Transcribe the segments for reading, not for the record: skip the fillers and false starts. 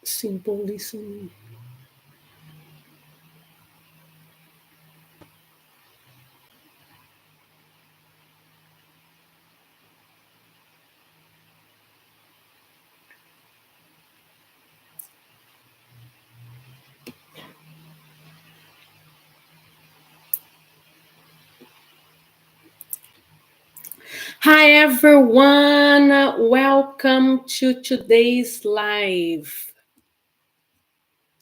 Simple listening. Hi everyone, welcome to today's live.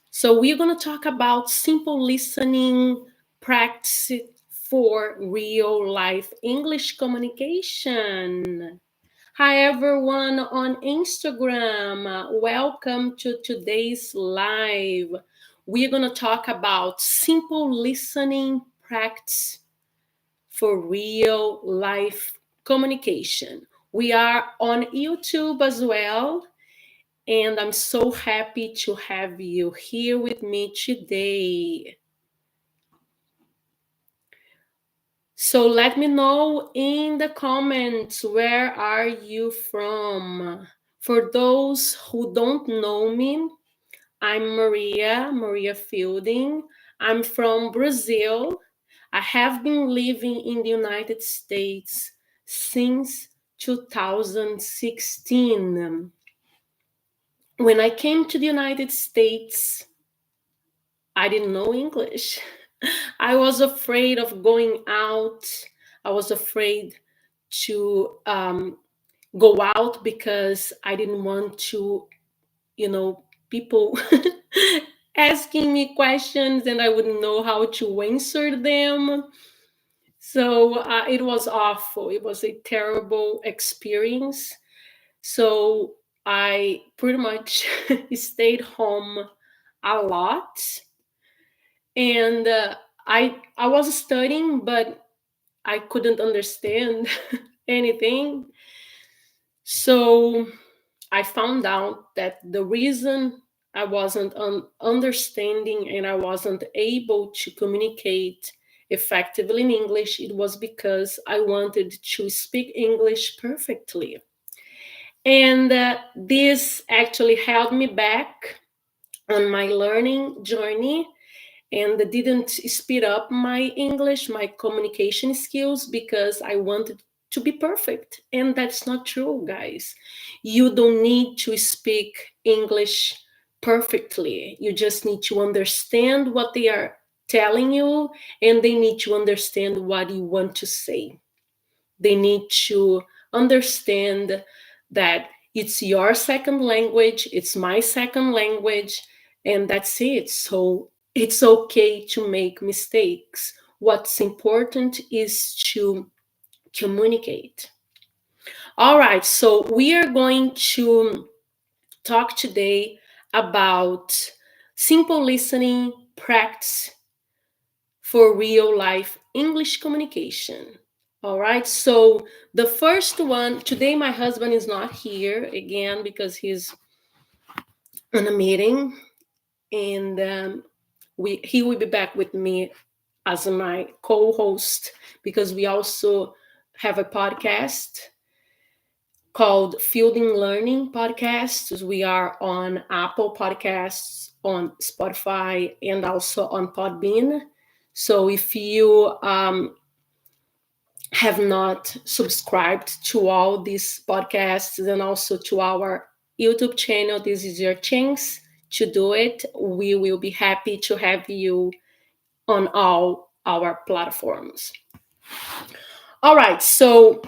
So we're going to talk about simple listening practice for real life English communication. Hi everyone on Instagram, welcome to today's live. We're going to talk about simple listening practice for real life communication. We are on YouTube as well, and I'm so happy to have you here with me today. So let me know in the comments, where are you from? For those who don't know me, I'm Maria Fielding. I'm from Brazil. I have been living in the United States since 2016. When I came to the United States, I didn't know English. I was afraid of going out. I was afraid to go out because I didn't want to, people asking me questions and I wouldn't know how to answer them. So it was awful. It was a terrible experience. So I pretty much stayed home a lot, and I was studying, but I couldn't understand anything. So I found out that the reason I wasn't understanding and I wasn't able to communicate effectively in English, it was because I wanted to speak English perfectly. And this actually held me back on my learning journey and didn't speed up my English, my communication skills, because I wanted to be perfect. And that's not true, guys. You don't need to speak English perfectly. You just need to understand what they are telling you, and they need to understand what you want to say. They need to understand that it's your second language, it's my second language, and that's it. So it's okay to make mistakes. What's important is to communicate. All right, so we are going to talk today about simple listening practice for real life English communication. All right, so the first one today, my husband is not here again because he's on a meeting, and he will be back with me as my co-host because we also have a podcast called Fielding Learning Podcasts. We are on Apple Podcasts, on Spotify, and also on Podbean. So if you have not subscribed to all these podcasts and also to our YouTube channel, this is your chance to do it. We will be happy to have you on all our platforms. All right, so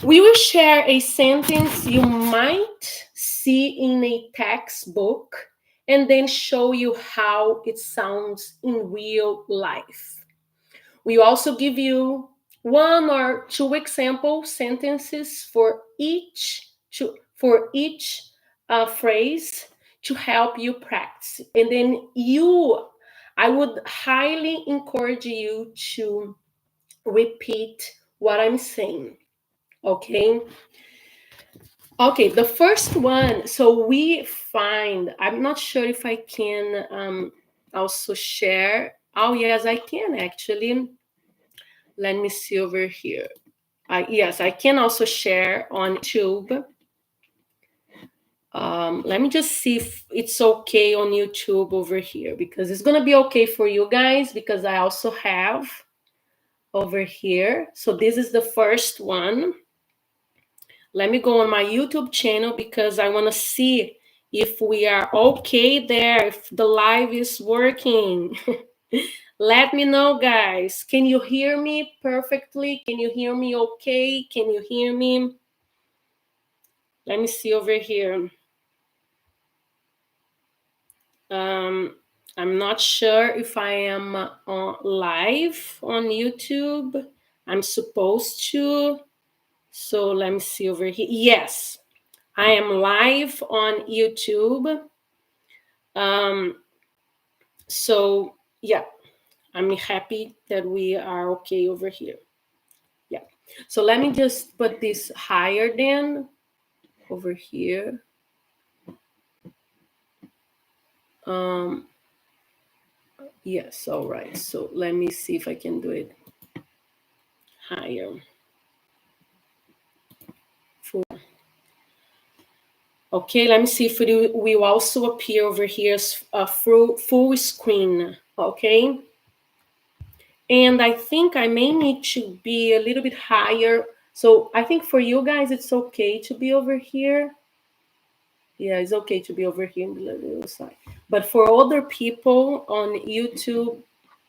we will share a sentence you might see in a textbook and then show you how it sounds in real life. We also give you one or two example sentences for each phrase to help you practice. And then I would highly encourage you to repeat what I'm saying. Okay. Okay, the first one. So I'm not sure if I can also share. Oh, yes, I can actually. Let me see over here. Yes, I can also share on YouTube. Let me just see if it's okay on YouTube over here, because it's gonna be okay for you guys, because I also have over here. So this is the first one. Let me go on my YouTube channel because I want to see if we are okay there, if the live is working. Let me know, guys. Can you hear me perfectly? Can you hear me okay? Can you hear me? Let me see over here. I'm not sure if I am live on YouTube. I'm supposed to. So let me see over here. Yes, I am live on YouTube. So yeah, I'm happy that we are okay over here. Yeah. So let me just put this higher then over here. Yes, all right. So let me see if I can do it higher. Okay, let me see if it will also appear over here as a full screen. Okay. And I think I may need to be a little bit higher. So I think for you guys, it's okay to be over here. Yeah, it's okay to be over here in the little side. But for other people on YouTube,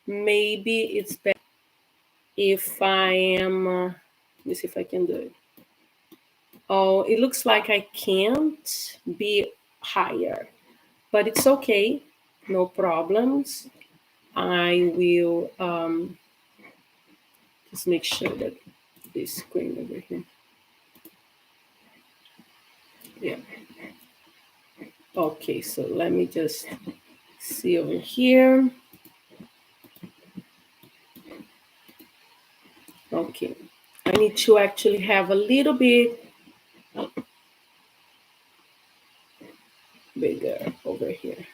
maybe it's better if I am. Let me see if I can do it. Oh, it looks like I can't be higher, but it's okay. No problems. I will just make sure that this screen over here. Yeah. Okay, so let me just see over here. Okay. I need to actually have a little bit bigger over here.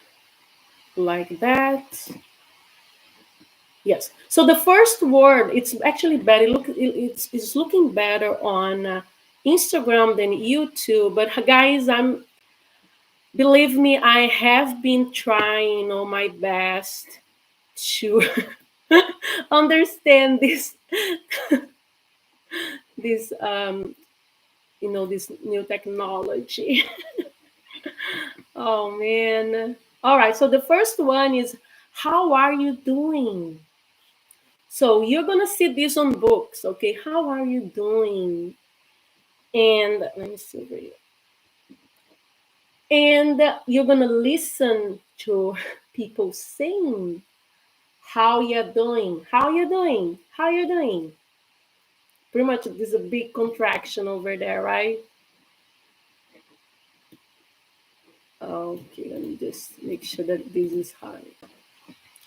Like that. Yes. So the first word, it's actually better. It's looking better on Instagram than YouTube. But guys, believe me, I have been trying all my best to understand this this new technology. Oh man. All right. So the first one is, how are you doing? So you're gonna see this on books, okay? How are you doing? And let me see over here. And you're gonna listen to people saying, "How you doing? How you doing? How you doing?" Pretty much, there's a big contraction over there, right? Okay, let me just make sure that this is high.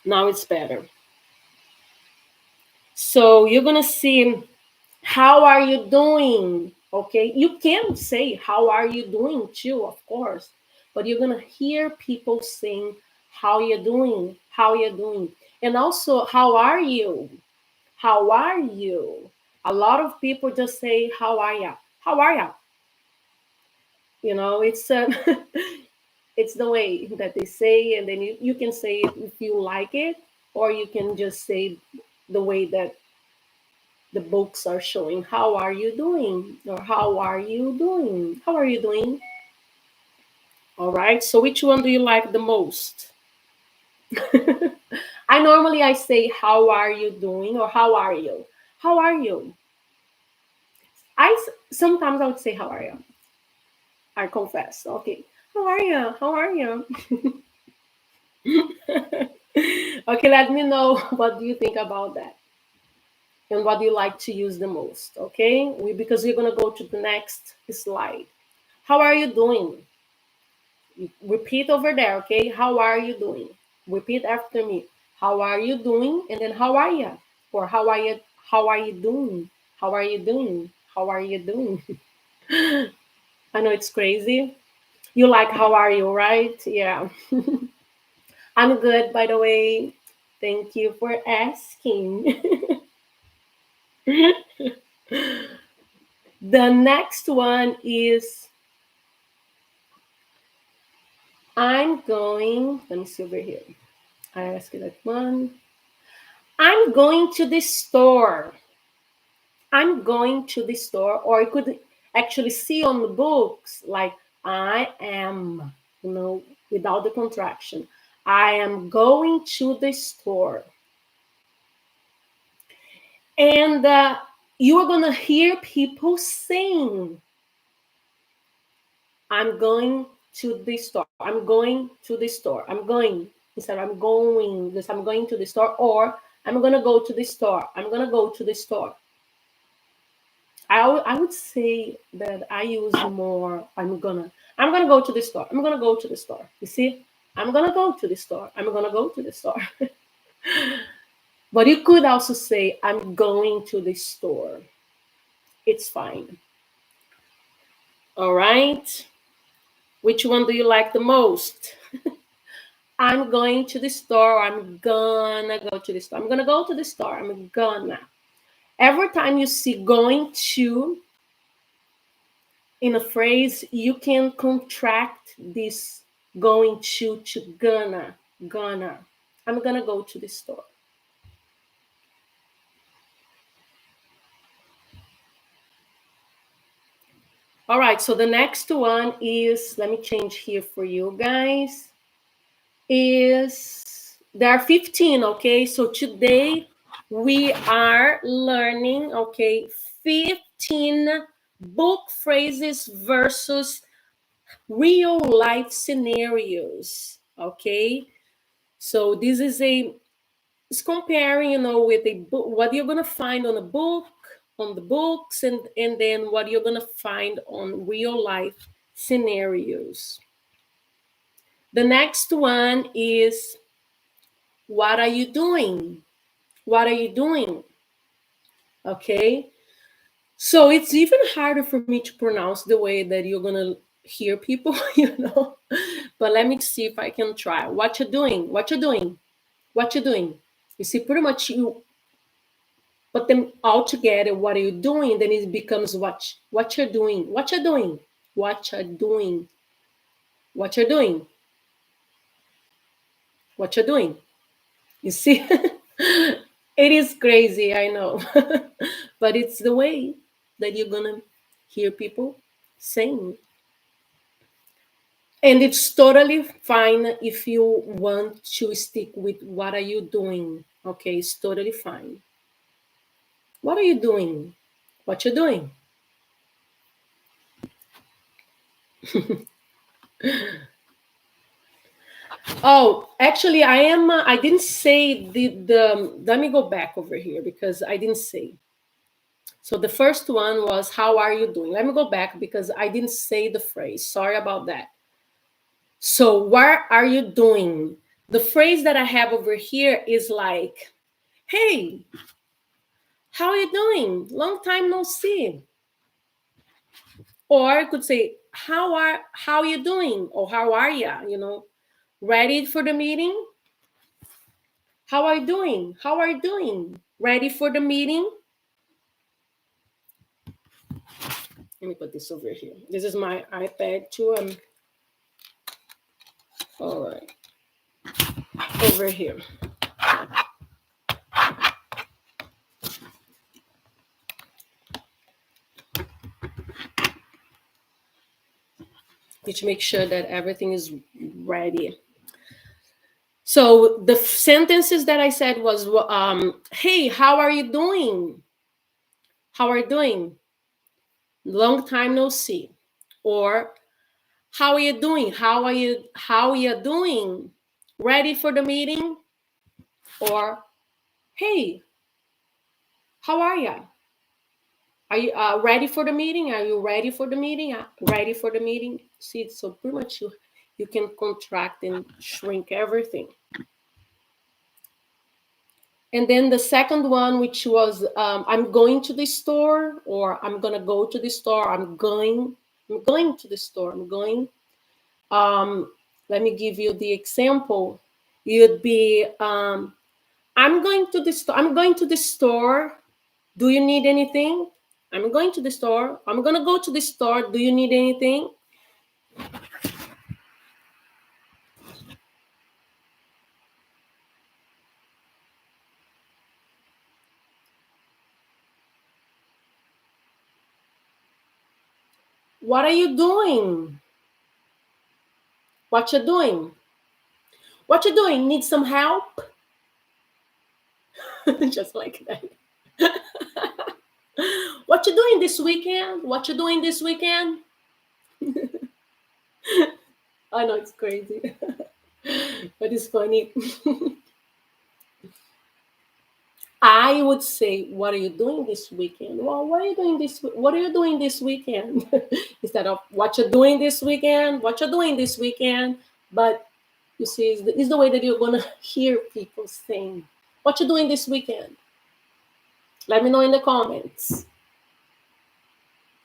Now it's better. So you're gonna see, how are you doing? Okay, you can say how are you doing too, of course, but you're gonna hear people saying how you doing, how you doing, and also how are you, how are you. A lot of people just say how are ya, how are ya. It's it's the way that they say, and then you can say it if you like it, or you can just say the way that the books are showing, how are you doing, or how are you doing, how are you doing. All right, so which one do you like the most? I say how are you doing, or how are you, how are you. Sometimes I would say how are you. I confess. Okay, how are you, how are you. Okay, let me know what do you think about that, and what do you like to use the most. Okay, because we're going to go to the next slide. How are you doing? Repeat over there, okay? How are you doing? Repeat after me. How are you doing? And then how are you? Or how are you? How are you doing? How are you doing? How are you doing? I know it's crazy. You like how are you, right? Yeah. I'm good, by the way. Thank you for asking. The next one is, I'm going, let me see over here. I asked you that one. I'm going to the store. I'm going to the store. Or you could actually see on the books, like, I am, without the contraction. I am going to the store. And you are going to hear people saying, I'm going to the store. I'm going to the store. I'm going. Instead, I'm going. Because I'm going to the store. Or I'm going to go to the store. I'm going to go to the store. I would say that I use more, I'm gonna go to the store. I'm gonna go to the store. You see? I'm gonna go to the store. I'm gonna go to the store. But you could also say, I'm going to the store. It's fine. All right. Which one do you like the most? I'm going to the store. I'm gonna go to the store. I'm gonna go to the store. I'm gonna. Every time you see going to in a phrase, you can contract this going to gonna. I'm gonna go to the store. All right, so the next one is, let me change here for you guys, is there are 15, okay? So today we are learning, okay, 15 book phrases versus real life scenarios, okay? So this is a it's comparing, with a book, what you're gonna find on a book, on the books, and then what you're gonna find on real life scenarios. The next one is, what are you doing? What are you doing? Okay. So it's even harder for me to pronounce the way that you're gonna hear people, But let me see if I can try. What you doing? What you doing? What you doing? You see, pretty much you put them all together. What are you doing? Then it becomes what you're doing. What you're doing. What you're doing. What you're doing. What you're doing. You see? It is crazy, I know. But it's the way that you're gonna hear people saying. And it's totally fine if you want to stick with what are you doing. Okay, it's totally fine. What are you doing? What you doing? Oh, actually, I am. I didn't say the. Let me go back over here because I didn't say. So the first one was, "How are you doing?" Let me go back because I didn't say the phrase. Sorry about that. So, what are you doing? The phrase that I have over here is like, "Hey, how are you doing? Long time no see." Or I could say, how are you doing?" or "How are ya?" Ready for the meeting? How are you doing? How are you doing? Ready for the meeting? Let me put this over here. This is my iPad too. All right, over here. Need to make sure that everything is ready. So the sentences that I said was, "Hey, how are you doing? How are you doing? Long time no see." Or, "How are you doing? How are you doing? Ready for the meeting?" Or, "Hey, how are you? Are you ready for the meeting? Are you ready for the meeting? Ready for the meeting?" See, so pretty much you can contract and shrink everything. And then the second one, which was, "I'm going to the store," or "I'm gonna go to the store." I'm going to the store. I'm going. Let me give you the example. You'd be, "I'm going to the store. I'm going to the store. Do you need anything?" "I'm going to the store. I'm gonna go to the store. Do you need anything?" What are you doing? What you doing? What you doing? Need some help? Just like that. What you doing this weekend? What you doing this weekend? I know it's crazy, but it's funny. I would say, "What are you doing this weekend?" Well, what are you doing this? What are you doing this weekend? Instead of "What you doing this weekend?" What you doing this weekend? But you see, it's the way that you're gonna hear people saying, "What you doing this weekend?" Let me know in the comments.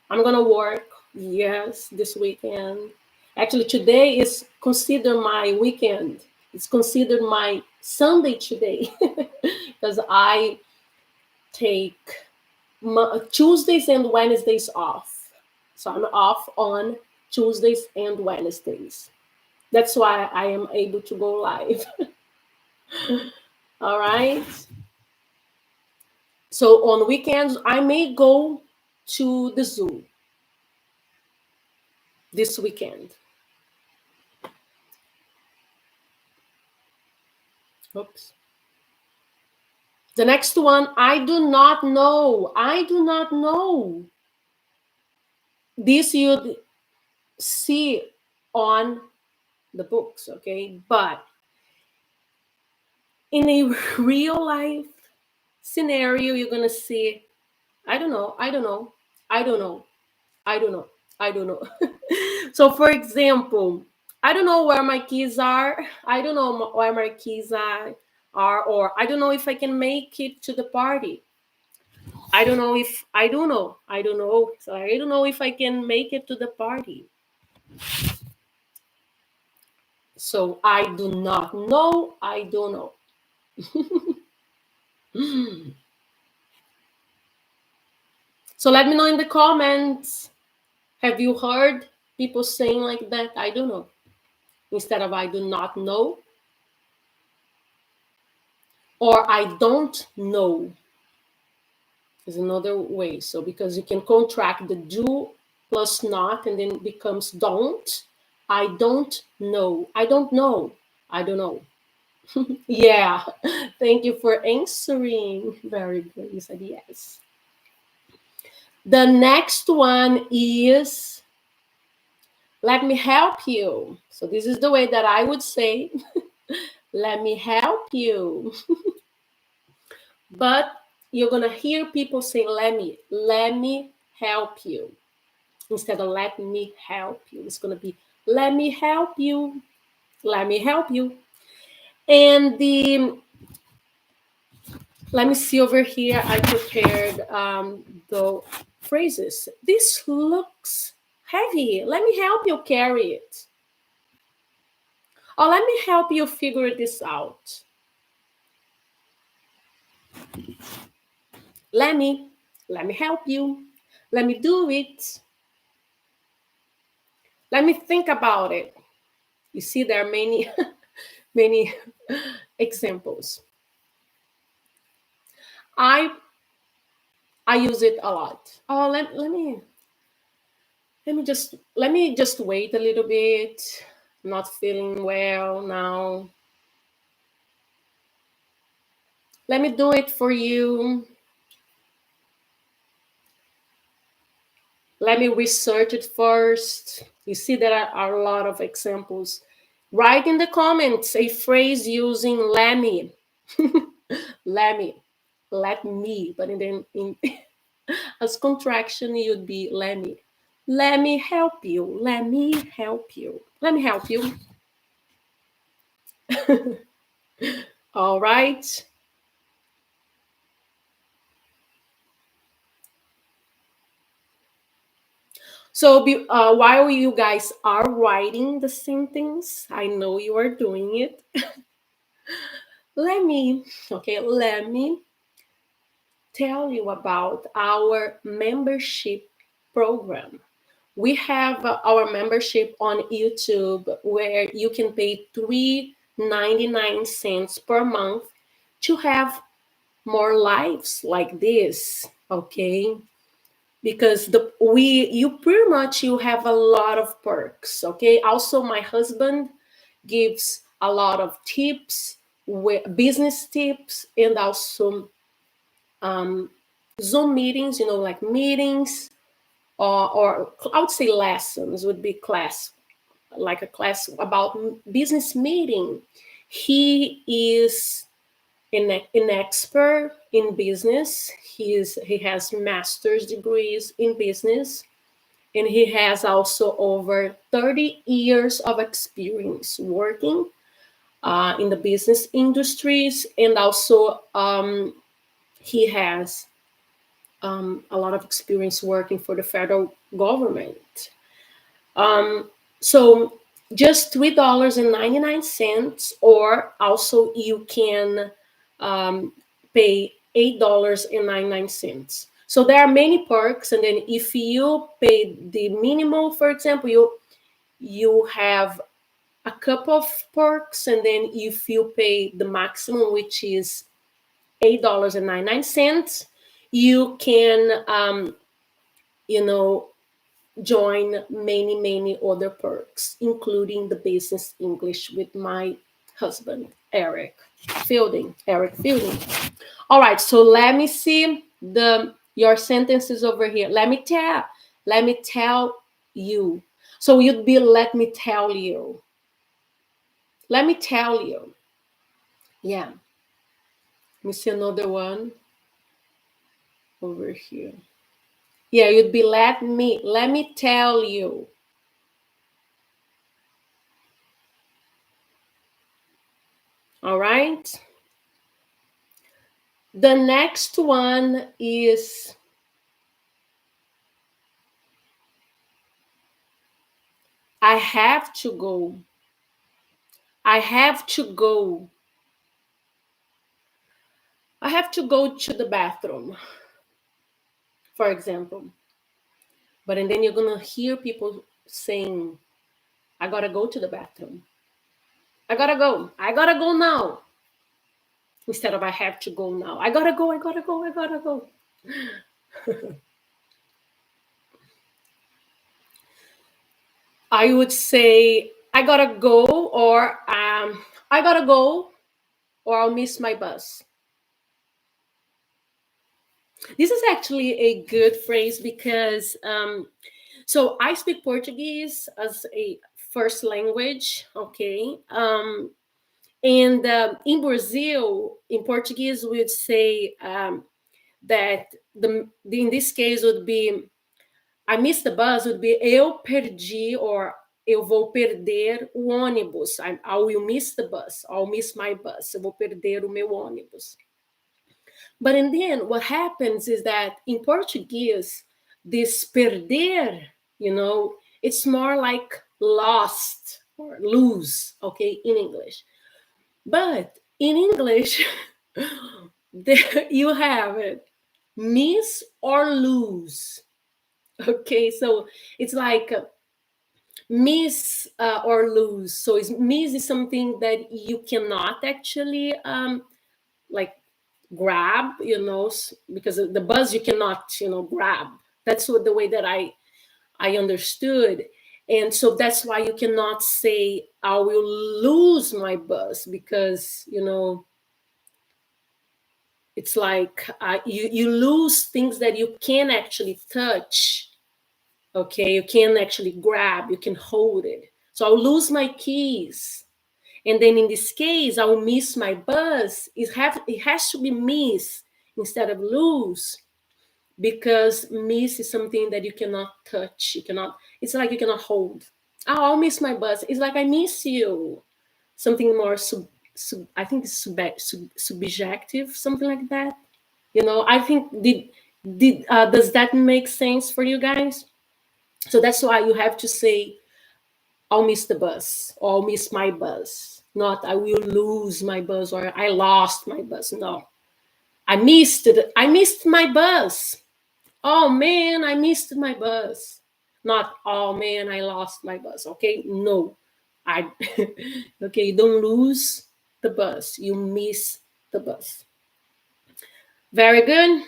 I'm gonna work. Yes, this weekend. Actually, today is considered my weekend. It's considered my Sunday today because I take Tuesdays and Wednesdays off. So I'm off on Tuesdays and Wednesdays. That's why I am able to go live. All right. So on weekends, I may go to the zoo this weekend. Oops. The next one, I do not know. I do not know. This you'd see on the books, okay? But in a real life scenario, you're gonna see, I don't know, I don't know, I don't know, I don't know, I don't know. So, for example, I don't know where my keys are. I don't know where my keys are, or I don't know if I can make it to the party. I don't know if I don't know. I don't know. So I don't know if I can make it to the party. So I do not know. I don't know. So let me know in the comments. Have you heard people saying like that? I don't know. Instead of I do not know. Or I don't know is another way. So because you can contract the do plus not and then it becomes don't. I don't know. I don't know. I don't know. Yeah. Thank you for answering. Very good. You said yes. The next one is let me help you. So this is the way that I would say, let me help you. But you're gonna hear people say, let me help you. Instead of let me help you. It's gonna be let me help you. Let me help you. And let me see over here. I prepared the phrases. This looks heavy. Let me help you carry it. Or let me help you figure this out. Let me help you. Let me do it. Let me think about it. You see, there are many, many examples. I I use it a lot. Oh, let me just wait a little bit. Not feeling well now. Let me do it for you. Let me research it first. You see, there are a lot of examples. Write in the comments a phrase using let me. Let me. Let me. But in as contraction, you'd be let me. Let me help you. Let me help you. Let me help you. All right. So while you guys are writing the sentence, I know you are doing it. Let me tell you about our membership program. We have our membership on YouTube where you can pay $3.99 per month to have more lives like this. Okay. because the we you pretty much you have a lot of perks. Okay, also my husband gives a lot of tips, business tips, and also um, Zoom meetings, like meetings, or I would say lessons would be class, like a class about business meeting. He is an expert in business. He has master's degrees in business, and he has also over 30 years of experience working in the business industries, and also he has a lot of experience working for the federal government. So just $3.99, or also you can pay $8.99. So there are many perks, and then if you pay the minimum, for example, you have a couple of perks, and then if you pay the maximum, which is $8.99, you can you know join many other perks, including the business English with my husband, Eric Fielding. All right, so let me see the your sentences over here. Let me tell you. So you'd be let me tell you. Let me tell you. Yeah. Let me see another one over here. Yeah, you'd be let me tell you. All right. The next one is I have to go. I have to go. I have to go to the bathroom, for example. But and then you're gonna hear people saying, I gotta go to the bathroom. I gotta go. I gotta go now. Instead of I have to go now. I gotta go, I gotta go, I gotta go. I would say I gotta go, or I gotta go, or I'll miss my bus. This is actually a good phrase because so I speak Portuguese as a first language, okay? And in Brazil, in Portuguese, we would say that in this case would be I missed the bus would be eu perdi, or eu vou perder o ônibus. I will miss the bus. I'll miss my bus. Eu vou perder o meu ônibus. But and then what happens is that in Portuguese, this perder, it's more like lost or lose, okay, in English. But in English, there you have it, miss or lose. Okay, so it's like miss or lose. So miss is something that you cannot actually like grab, because the buzz you cannot, grab. That's what the way that I understood. And so that's why you cannot say I will lose my bus, because it's like you lose things that you can actually touch. Okay, you can actually grab, you can hold it. So I'll lose my keys, and then in this case I'll miss my bus. It has to be miss instead of lose, because miss is something that you cannot touch, you cannot, it's like you cannot hold. Oh, I'll miss my bus, it's like I miss you. Something more I think it's subjective, something like that. I think did does that make sense for you guys? So that's why you have to say I'll miss the bus, or I'll miss my bus, not I will lose my bus, or I lost my bus. No, I missed my bus. Oh man, I missed my bus. Not, oh man, I lost my bus. Okay, no, I okay, you don't lose the bus, you miss the bus. Very good.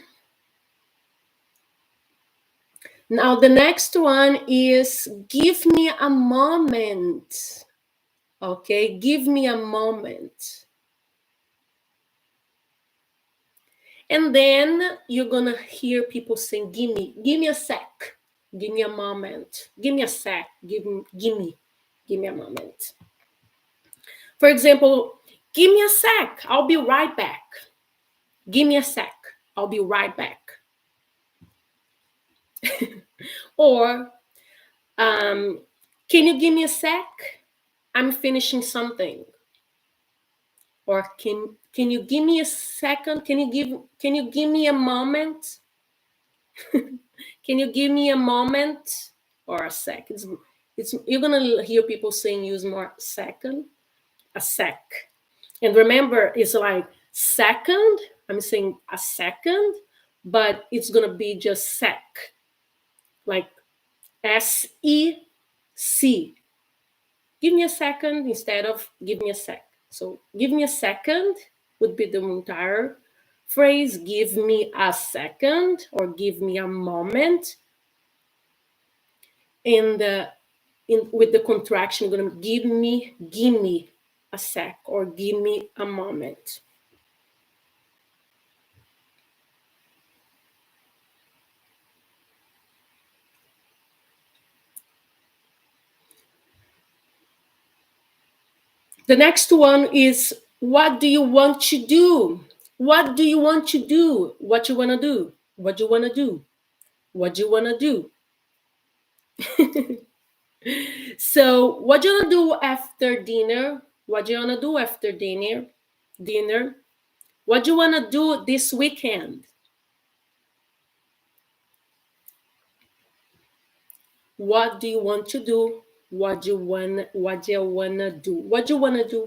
Now the next one is give me a moment. Okay, give me a moment. And then you're gonna hear people saying, give me a sec, give me a moment, give me a sec, give me a moment. For example, give me a sec, I'll be right back. Give me a sec, I'll be right back. Or, can you give me a sec? I'm finishing something. Or can you give me a second? Can you give me a moment? Can you give me a moment or a sec? It's you're gonna hear people saying use more second, a sec. And remember, it's like second. I'm saying a second, but it's gonna be just sec, like SEC. Give me a second instead of give me a sec. So give me a second would be the entire phrase. Give me a second or give me a moment. And with the contraction, you're gonna give me a sec or give me a moment. The next one is what do you want to do? What do you want to do? What you wanna do? What you wanna do? What you wanna do? So what you wanna do after dinner? What you wanna do after dinner? Dinner. What you wanna do this weekend? What do you want to do? What you wanna do? What you wanna do? What you wanna do?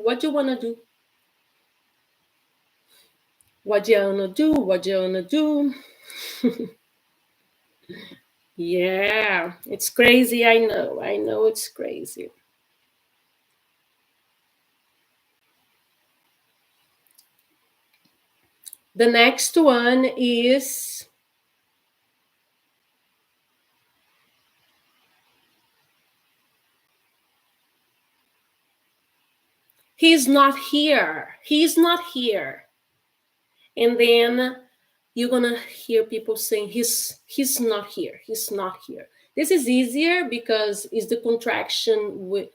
What you wanna do? What you wanna do? Yeah, it's crazy. I know. I know it's crazy. The next one is he's not here. He's not here. And then you're gonna hear people saying he's not here. He's not here. This is easier because it's the contraction with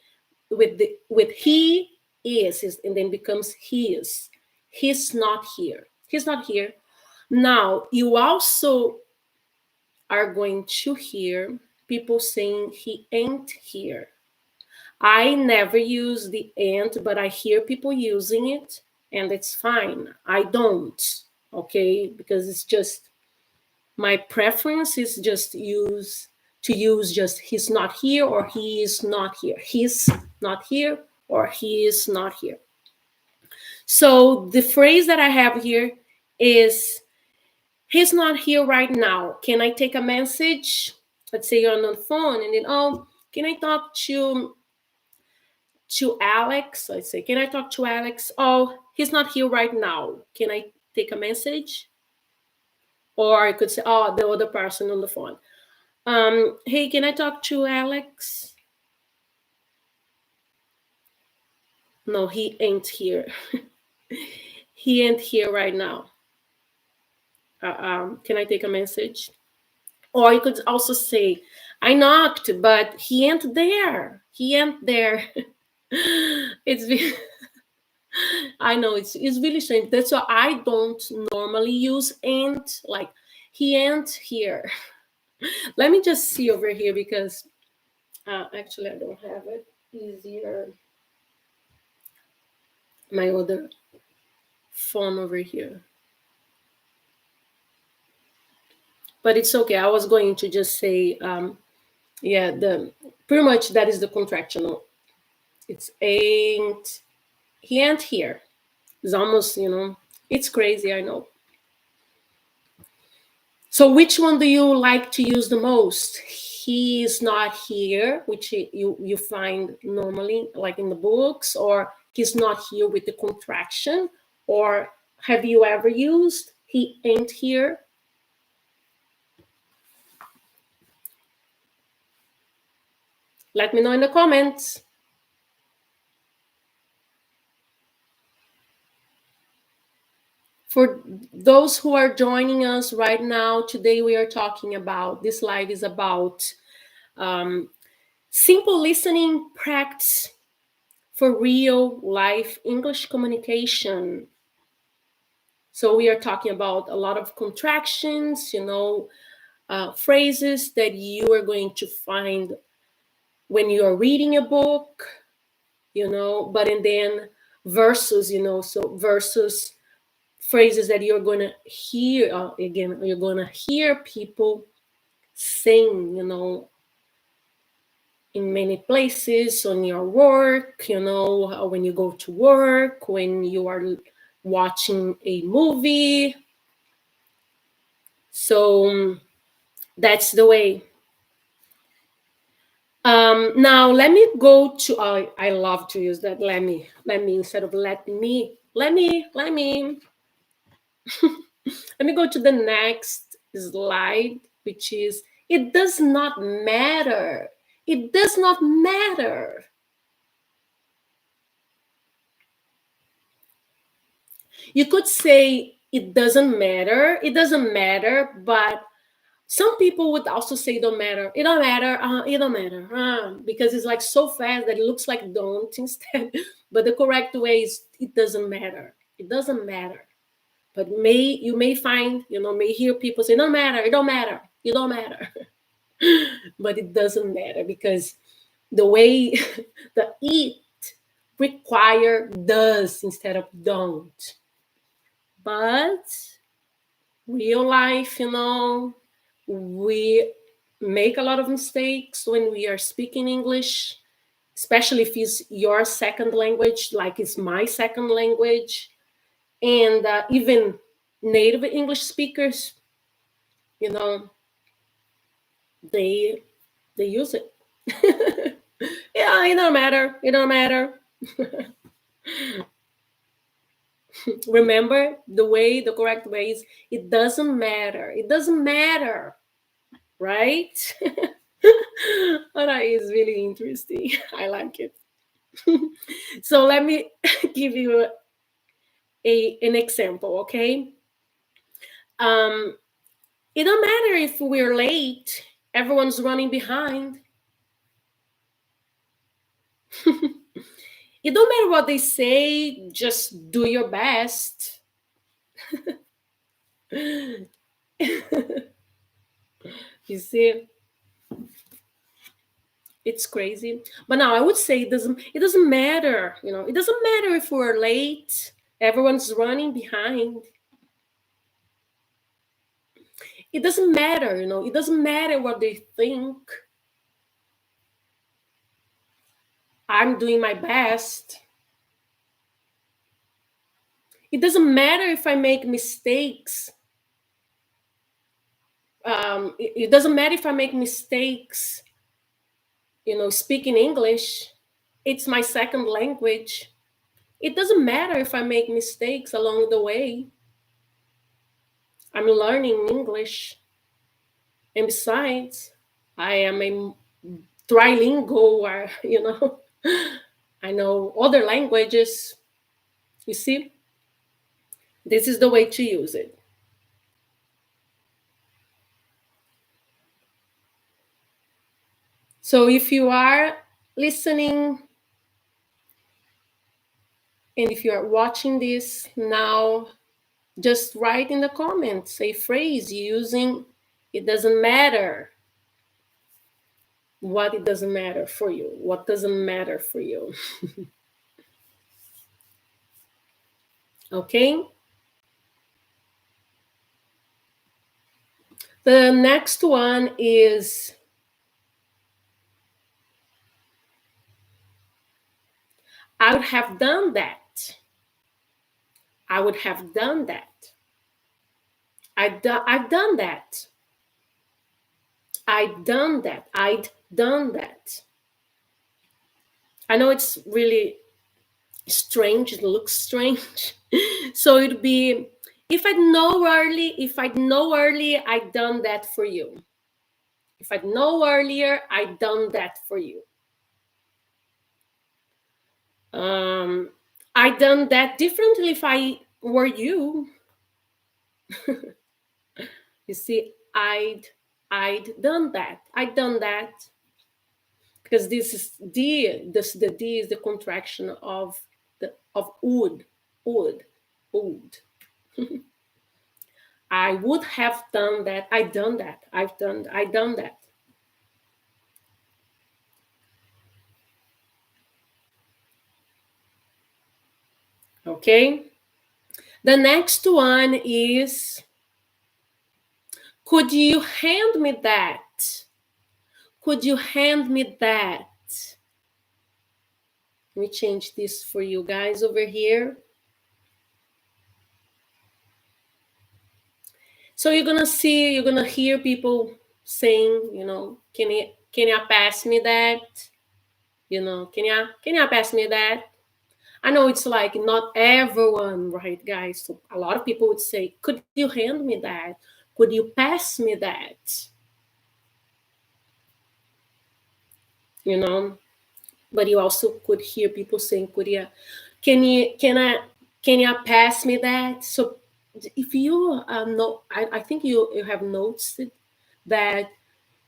he is and then becomes he is. He's not here. He's not here. Now you also are going to hear people saying he ain't here. I never use the ain't, but I hear people using it, and it's fine. I don't, okay, because it's just my preference is just use just he's not here or he is not here. He's not here or he is not here. So the phrase that I have here is he's not here right now. Can I take a message? Let's say you're on the phone and then, oh, can I talk to Alex? Let's say, can I talk to Alex? Oh, he's not here right now. Can I take a message? Or I could say, oh, the other person on the phone. Hey, can I talk to Alex? No, he ain't here. He ain't here right now. Can I take a message? Or you could also say, I knocked, but he ain't there. He ain't there. it's I know it's really strange. That's why I don't normally use ain't. Like he ain't here. Let me just see over here because actually I don't have it. Easier. My other phone over here. But it's okay. I was going to just say, yeah, the pretty much that is the contraction. It's ain't. He ain't here. It's almost, it's crazy. I know. So which one do you like to use the most? He is not here, which you find normally like in the books, or he's not here with the contraction, or have you ever used he ain't here? Let me know in the comments. For those who are joining us right now, today we are talking about, this live is about um, simple listening practice for real life English communication. So we are talking about a lot of contractions, phrases that you are going to find when you are reading a book, but and then versus, so versus phrases that you're going to hear again, you're going to hear people saying, in many places on your work, when you go to work, when you are watching a movie. So that's the way. Now let me go to, I love to use that let me instead of let me let me go to the next slide, which is, it does not matter. It does not matter. You could say it doesn't matter. It doesn't matter, but some people would also say don't matter. It don't matter. It don't matter. Because it's like so fast that it looks like don't instead. But the correct way is it doesn't matter. It doesn't matter. But you may find, may hear people say, don't matter, it don't matter, it don't matter. But it doesn't matter because the way the it require does instead of don't. But real life, we make a lot of mistakes when we are speaking English, especially if it's your second language, like it's my second language. And even native English speakers, you know, they they use it. Yeah, it don't matter. It don't matter. Remember the correct way is it doesn't matter. It doesn't matter, right? Oh, that is really interesting. I like it. So let me give you an example, okay? Um, it don't matter if we're late. Everyone's running behind. It don't matter what they say. Just do your best. You see, it's crazy. But now I would say it doesn't matter, it doesn't matter if we're late, everyone's running behind. It doesn't matter, it doesn't matter what they think. I'm doing my best. It doesn't matter if I make mistakes. It doesn't matter if I make mistakes, speaking English. It's my second language. It doesn't matter if I make mistakes along the way. I'm learning English. And besides, I am a trilingual, I know other languages. You see, this is the way to use it. So if you are listening and if you are watching this now, just write in the comments a phrase using it doesn't matter. What it doesn't matter for you. What doesn't matter for you. Okay? The next one is I would have done that. I would have done that. I've done that. I'd done that. I'd done that. I know it's really strange. It looks strange. So it'd be if I'd know early, I'd done that for you. If I'd know earlier, I'd done that for you. Um, I done that differently if I were you. You see, I'd done that. I'd done that because this is the D is the contraction of the of would. I would have done that. I've done that. I done that. Okay. The next one is, could you hand me that? Could you hand me that? Let me change this for you guys over here. So you're gonna hear people saying, can you pass me that? Can you pass me that? I know it's like not everyone, right, guys? So a lot of people would say, could you hand me that? Could you pass me that? You know, but you also could hear people saying, could you, can you, can you pass me that? So if you know, I think you have noticed that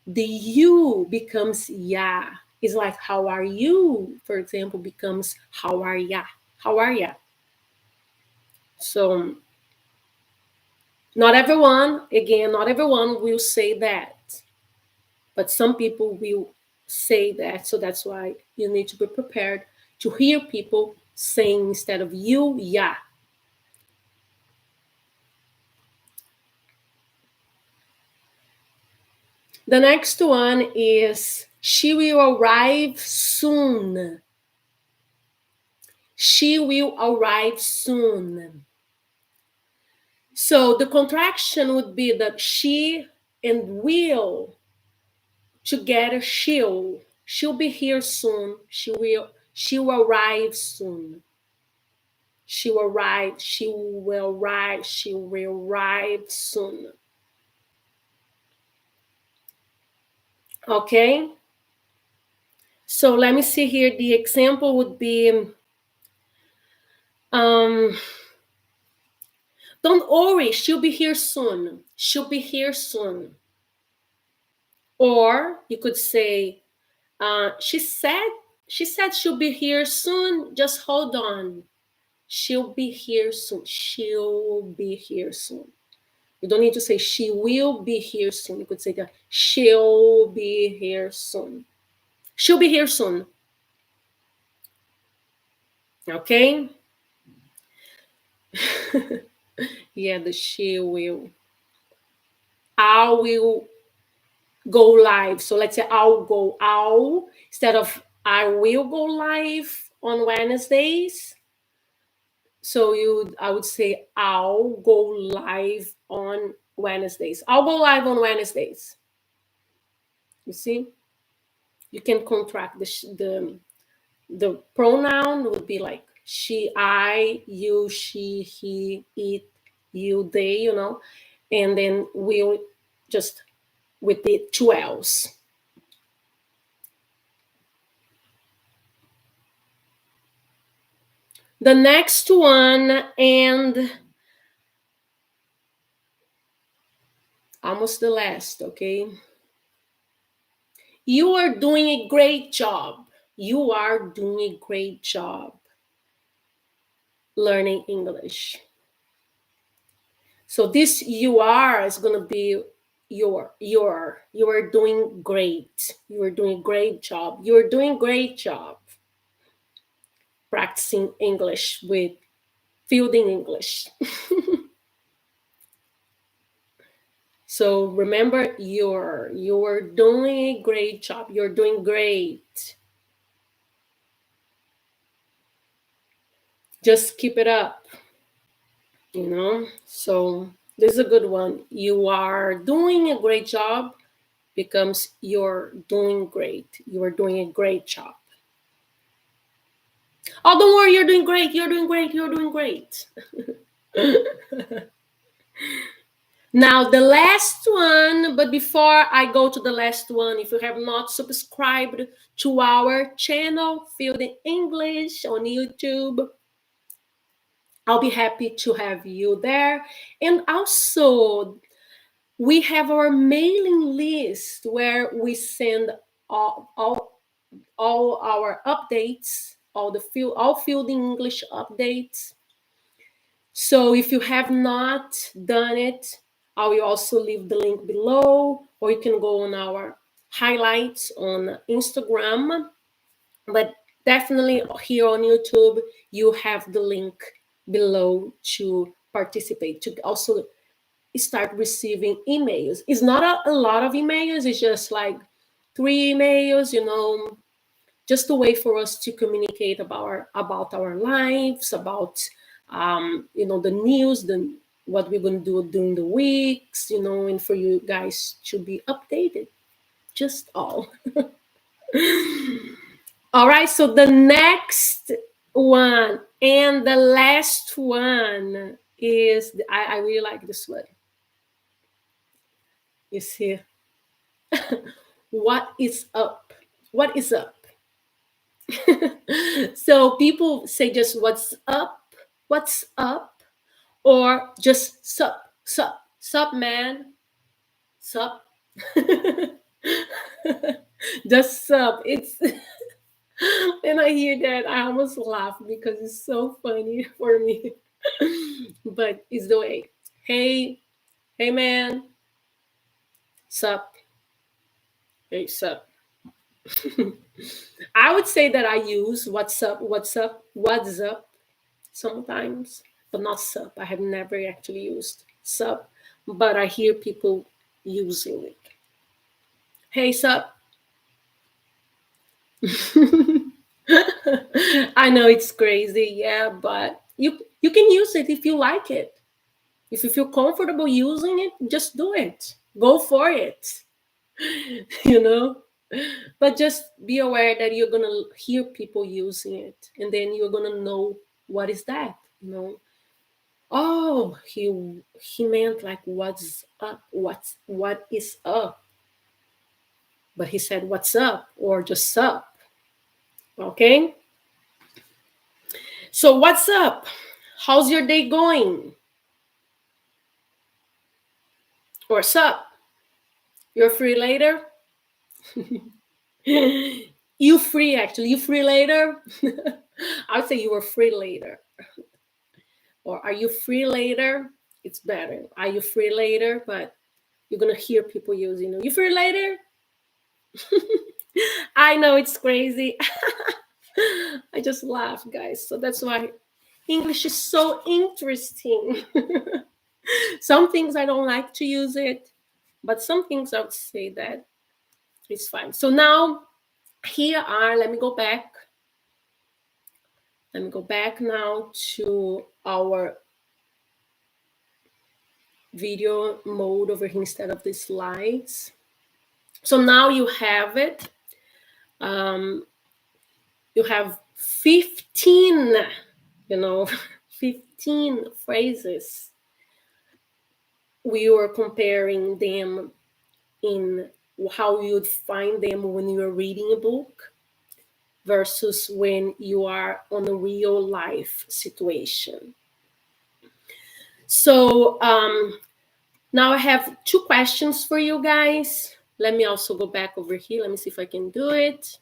the you becomes yeah. It's like how are you, for example, becomes how are ya? How are ya? So not everyone will say that, but some people will say that. So that's why you need to be prepared to hear people saying instead of you, yeah. The next one is she will arrive soon. She will arrive soon. So the contraction would be that she and will together. She'll be here soon. She will arrive soon. She will arrive soon. Okay. So let me see here. The example would be, um, don't worry, she'll be here soon. She'll be here soon. Or you could say, she said she'll be here soon. Just hold on. She'll be here soon. She'll be here soon. You don't need to say she will be here soon. You could say that she'll be here soon. She'll be here soon. Okay? Yeah, the she will. I will go live. So let's say I'll instead of I will go live on Wednesdays. So I would say I'll go live on Wednesdays. I'll go live on Wednesdays. You see? You can contract the pronoun would be like she, I, you, she, he, it, you, they, and then we'll just with the two L's. The next one, and almost the last, okay? You are doing a great job. You are doing a great job learning English. So this you are is going to be you are doing great. You are doing a great job. You are doing a great job practicing English with Fielding English. So remember, you're doing a great job. You're doing great. Just keep it up. So this is a good one. You are doing a great job becomes you're doing great. You are doing a great job. Oh, don't worry, you're doing great. You're doing great. You're doing great. Now, the last one, but before I go to the last one, if you have not subscribed to our channel, Fluent English on YouTube, I'll be happy to have you there. And also, we have our mailing list where we send all our updates, all Fluent English updates. So if you have not done it, I will also leave the link below, or you can go on our highlights on Instagram. But definitely here on YouTube, you have the link below to participate, to also start receiving emails. It's not a lot of emails, it's just like 3 emails, just a way for us to communicate about our lives, about the news, what we're going to do during the weeks, and for you guys to be updated. Just all. All right. So the next one and the last one is I really like this one. You see, what is up? What is up? So people say just what's up, or just sup, man, sup. Just sup. It's when I hear that, I almost laugh because it's so funny for me. But it's the way. Hey, man, sup. Hey, sup. I would say that I use what's up sometimes, but not sup. I have never actually used sup, but I hear people using it. Hey, sup. I know it's crazy, yeah, but you can use it if you like it. If you feel comfortable using it, just do it. Go for it. you know? But just be aware that you're gonna hear people using it, and then you're gonna know what is that, Oh, he meant like what's up, what is up. But he said what's up or just up. Okay? So what's up? How's your day going? Or sup? You're free later? You free actually. You free later? I would say you were free later. Or are you free later? It's better. Are you free later? But you're gonna hear people using it. You free later? I know it's crazy. I just laugh, guys. So that's why English is so interesting. Some things I don't like to use it, but some things I would say that it's fine. So now here are, let me go back. Let me go back now to our video mode over here instead of the slides. So now you have it. You have 15, 15 phrases. We were comparing them in how you'd find them when you're reading a book versus when you are on a real life situation. So now I have 2 questions for you guys. Let me also go back over here. Let me see if I can do it.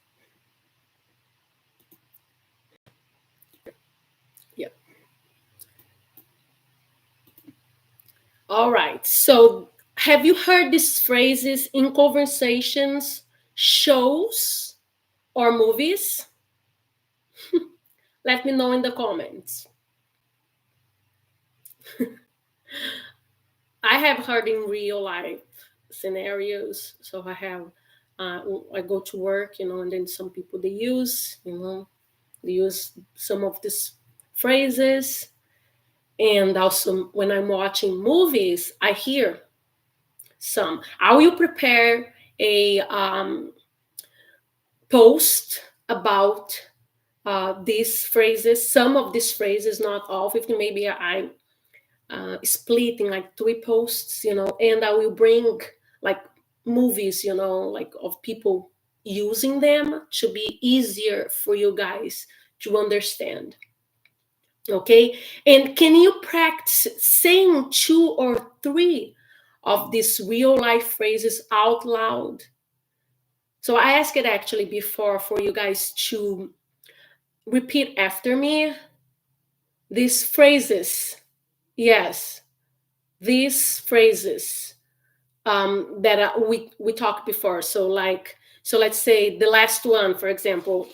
Yeah. All right. So have you heard these phrases in conversations, shows, or movies? Let me know in the comments. I have heard in real life scenarios. So I go to work, and then some people they use some of these phrases. And also when I'm watching movies, I hear some. I will prepare a post about these phrases, some of these phrases, not all 50. Maybe split in like 3 posts, and I will bring like movies, like of people using them to be easier for you guys to understand. Okay, and can you practice saying 2 or 3 of these real life phrases out loud? So I asked it actually before for you guys to repeat after me these phrases. Yes, these phrases that we talked before. So let's say the last one, for example,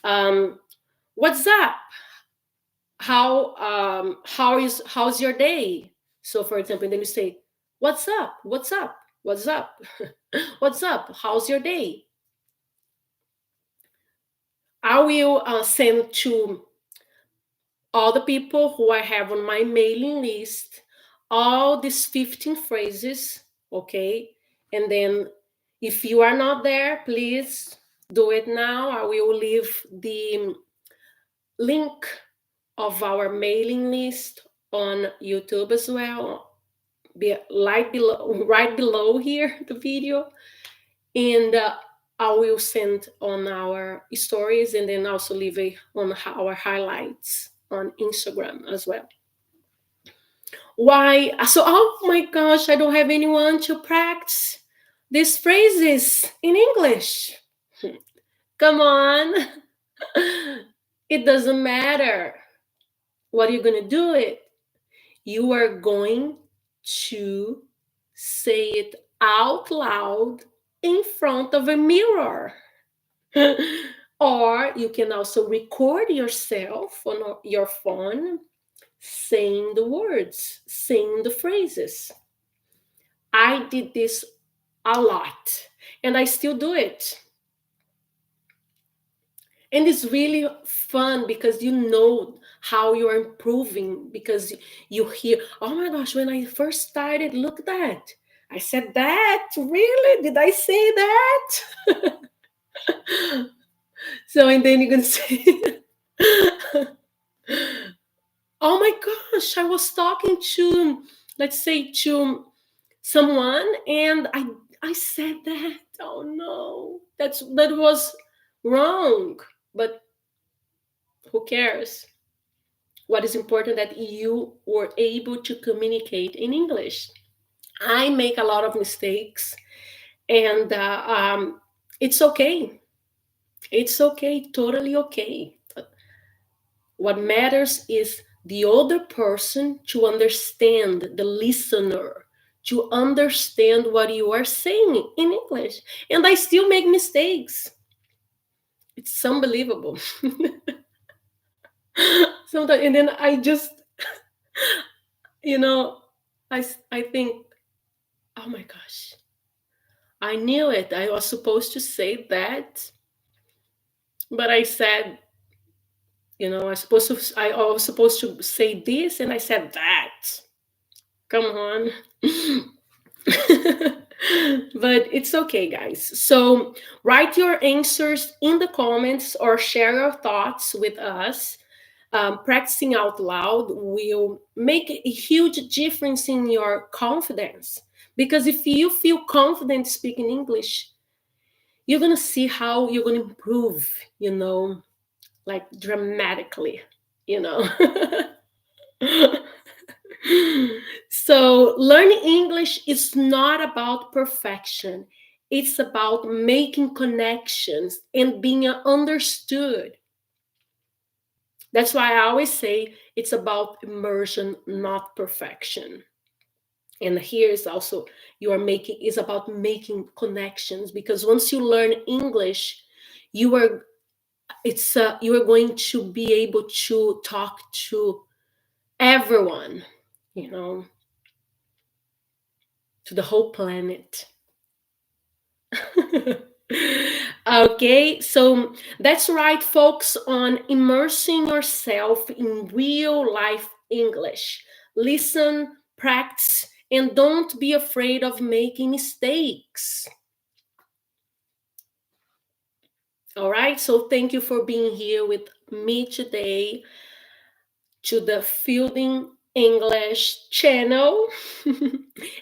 um, what's up? How's your day? So for example, then you say, what's up? What's up? What's up? What's up? How's your day? I will send to all the people who I have on my mailing list all these 15 phrases, okay? And then if you are not there, please do it now. I will leave the link of our mailing list on YouTube as well, right below here, the video. And I will send on our stories and then also leave it on our highlights on Instagram as well. Why? So, oh my gosh, I don't have anyone to practice these phrases in English. Come on. It doesn't matter. What are you going to do it? You are going to say it out loud in front of a mirror. Or you can also record yourself on your phone saying the words, saying the phrases. I did this a lot and I still do it. And it's really fun because you know how you're improving because you hear, oh my gosh, when I first started, look at that. I said that. Really? Did I say that? So, and then you're going to say, oh my gosh, I was talking to, let's say, to someone and I said that. Oh no, that was wrong. But who cares? What is important that you were able to communicate in English. I make a lot of mistakes, and it's okay. It's okay, totally okay. What matters is the other person to understand, the listener, to understand what you are saying in English. And I still make mistakes. It's unbelievable. Sometimes, and then I just, you know, I think, oh my gosh, I knew it. I was supposed to say that, but I said, I was supposed to say this, and I said that. Come on. But it's okay, guys. So write your answers in the comments or share your thoughts with us. Practicing out loud will make a huge difference in your confidence because if you feel confident speaking English, you're gonna see how you're gonna improve, like dramatically, you know. So, learning English is not about perfection. It's about making connections and being understood. That's why I always say it's about immersion, not perfection. And here is also is about making connections because once you learn English, you are you are going to be able to talk to everyone, you know, to the whole planet. Okay, so that's right, folks, on immersing yourself in real life English. Listen, practice, and don't be afraid of making mistakes. All right, so thank you for being here with me today to the Fielding English channel.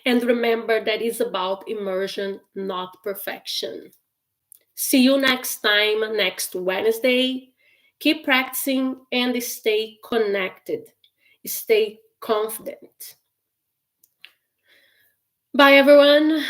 And remember that it's about immersion, not perfection. See you next time, next Wednesday. Keep practicing and stay connected. Stay confident. Bye, everyone.